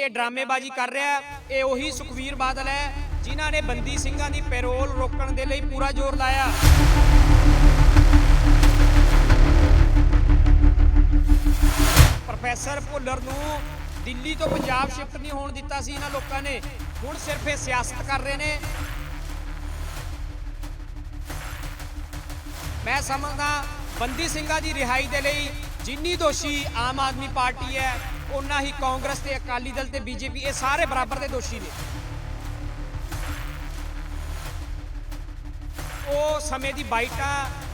ਇਹ ਡਰਾਮੇਬਾਜ਼ੀ ਕਰ ਰਿਹਾ ਇਹ ਉਹੀ ਸੁਖਵੀਰ ਬਾਦਲ ਹੈ ਜਿਨ੍ਹਾਂ ਨੇ ਬੰਦੀ ਸਿੰਘਾਂ ਦੀ ਪੈਰੋਲ ਰੋਕਣ ਦੇ ਲਈ ਪੂਰਾ ਜ਼ੋਰ ਲਾਇਆ। ਪ੍ਰੋਫੈਸਰ ਭੁੱਲਰ ਨੂੰ ਦਿੱਲੀ ਤੋਂ ਪੰਜਾਬ ਸ਼ਿਫਟ ਨਹੀਂ ਹੋਣ ਦਿੱਤਾ ਸੀ ਇਹਨਾਂ ਲੋਕਾਂ ਨੇ। ਹੁਣ ਸਿਰਫ ਇਹ ਸਿਆਸਤ ਕਰ ਰਹੇ ਨੇ। मैं समझदा बंदी ਸਿੰਘਾਂ ਦੀ रिहाई ਦੇ ਲਈ जिन्नी दोषी आम आदमी पार्टी है उन्ना ही कांग्रेस ते अकाली दल ते बीजेपी ये सारे बराबर के दोषी ने। वो समय की बाइटा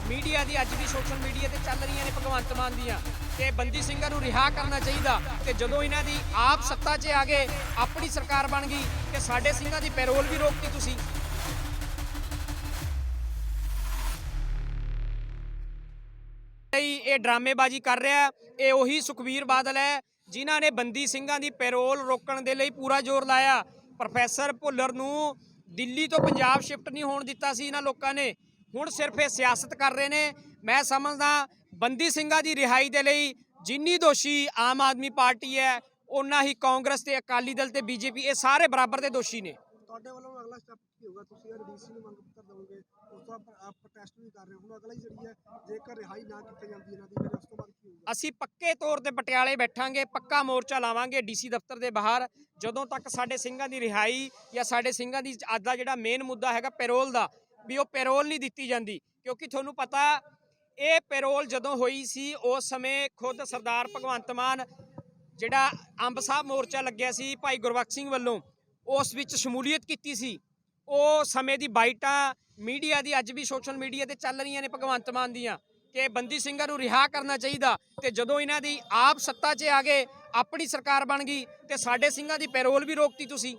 मीडिया की अज भी सोशल मीडिया ते चल रही ने भगवंत मान दियां कि बंदी ਸਿੰਘਾਂ ਨੂੰ रिहा करना चाहिए ते जदों इन्हां दी आप सत्ता 'च आ गए अपनी सरकार बन गई कि साडे ਸਿੰਘਾਂ ਦੀ पैरोल भी रोकती तुसीं। ਇਹ ਡਰਾਮੇਬਾਜ਼ੀ ਕਰ ਰਿਹਾ ਇਹ ਉਹੀ ਸੁਖਵੀਰ ਬਾਦਲ ਹੈ ਜਿਨ੍ਹਾਂ ਨੇ ਬੰਦੀ ਸਿੰਘਾਂ ਦੀ ਪੈਰੋਲ ਰੋਕਣ ਦੇ ਲਈ ਪੂਰਾ ਜ਼ੋਰ ਲਾਇਆ। ਪ੍ਰੋਫੈਸਰ ਭੁੱਲਰ ਨੂੰ ਦਿੱਲੀ ਤੋਂ ਪੰਜਾਬ ਸ਼ਿਫਟ ਨਹੀਂ ਹੋਣ ਦਿੱਤਾ ਸੀ ਇਹਨਾਂ ਲੋਕਾਂ ਨੇ। ਹੁਣ ਸਿਰਫ ਇਹ ਸਿਆਸਤ ਕਰ ਰਹੇ ਨੇ। ਮੈਂ ਸਮਝਦਾ ਬੰਦੀ ਸਿੰਘਾਂ ਦੀ ਰਿਹਾਈ ਦੇ ਲਈ ਜਿੰਨੀ ਦੋਸ਼ੀ ਆਮ ਆਦਮੀ ਪਾਰਟੀ ਹੈ ਉਨਾ ਹੀ ਕਾਂਗਰਸ ਤੇ ਅਕਾਲੀ ਦਲ ਤੇ ਬੀਜੇਪੀ ਇਹ ਸਾਰੇ ਬਰਾਬਰ ਦੇ ਦੋਸ਼ੀ ਨੇ। ਤੁਹਾਡੇ ਵੱਲੋਂ ਅਗਲਾ ਸਟੈਪ ਕੀ ਹੋਗਾ? ਤੁਸੀਂ ਡੀਸੀ ਨੂੰ ਮੰਗ ਪੱਤਰ ਦਵੋਗੇ, ਉਸ ਤੋਂ ਬਾਅਦ ਆਪ ਪ੍ਰੋਟੈਸਟ ਵੀ ਕਰ ਰਹੇ ਹੋ। ਹੁਣ ਅਗਲਾ ਹੀ ਜਿਹੜੀ ਹੈ ਜੇਕਰ ਰਿਹਾਈ ਨਾ ਕੀਤੀ ਜਾਂਦੀ ਇਹਨਾਂ ਦੀ ਫਿਰ ਉਸ ਤੋਂ ਬਾਅਦ ਕੀ ਹੋਊਗਾ? ਅਸੀਂ ਪੱਕੇ ਤੌਰ ਤੇ ਪਟਿਆਲੇ ਬੈਠਾਂਗੇ, ਪੱਕਾ ਮੋਰਚਾ ਲਾਵਾਂਗੇ ਡੀਸੀ ਦਫ਼ਤਰ ਦੇ ਬਾਹਰ ਜਦੋਂ ਤੱਕ ਸਾਡੇ ਸਿੰਘਾਂ ਦੀ ਰਿਹਾਈ ਜਾਂ ਸਾਡੇ ਸਿੰਘਾਂ ਦੀ ਅੱਜ ਦਾ ਜਿਹੜਾ ਮੇਨ ਮੁੱਦਾ ਹੈਗਾ ਪੈਰੋਲ ਦਾ ਵੀ ਉਹ ਪੈਰੋਲ ਨਹੀਂ ਦਿੱਤੀ ਜਾਂਦੀ। ਕਿਉਂਕਿ ਤੁਹਾਨੂੰ ਪਤਾ ਇਹ ਪੈਰੋਲ ਜਦੋਂ ਹੋਈ ਸੀ ਉਸ ਸਮੇਂ ਖੁਦ ਸਰਦਾਰ ਭਗਵੰਤ ਮਾਨ ਜਿਹੜਾ ਅੰਬ ਸਾਹਿਬ ਮੋਰਚਾ ਲੱਗਿਆ ਸੀ ਭਾਈ ਗੁਰਬਖਸ਼ ਸਿੰਘ ਵੱਲੋਂ ਉਸ ਵਿੱਚ ਸ਼ਮੂਲੀਅਤ ਕੀਤੀ ਸੀ। ਉਹ ਸਮੇਂ ਦੀ ਬਾਈਟਾਂ मीडिया की अज भी सोशल मीडिया ते चल रही ने भगवंत मान दियां कि बंदी ਸਿੰਘਾਂ ਨੂੰ रिहा करना चाहिए ते जदों इन्हां दी आप सत्ता 'च आ गए अपनी सरकार बन गई ते साडे ਸਿੰਘਾਂ ਦੀ पैरोल भी रोकती तुसीं।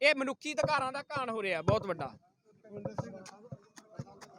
ये मनुखी अधिकारां दा घाण हो रहा बहुत वड्डा।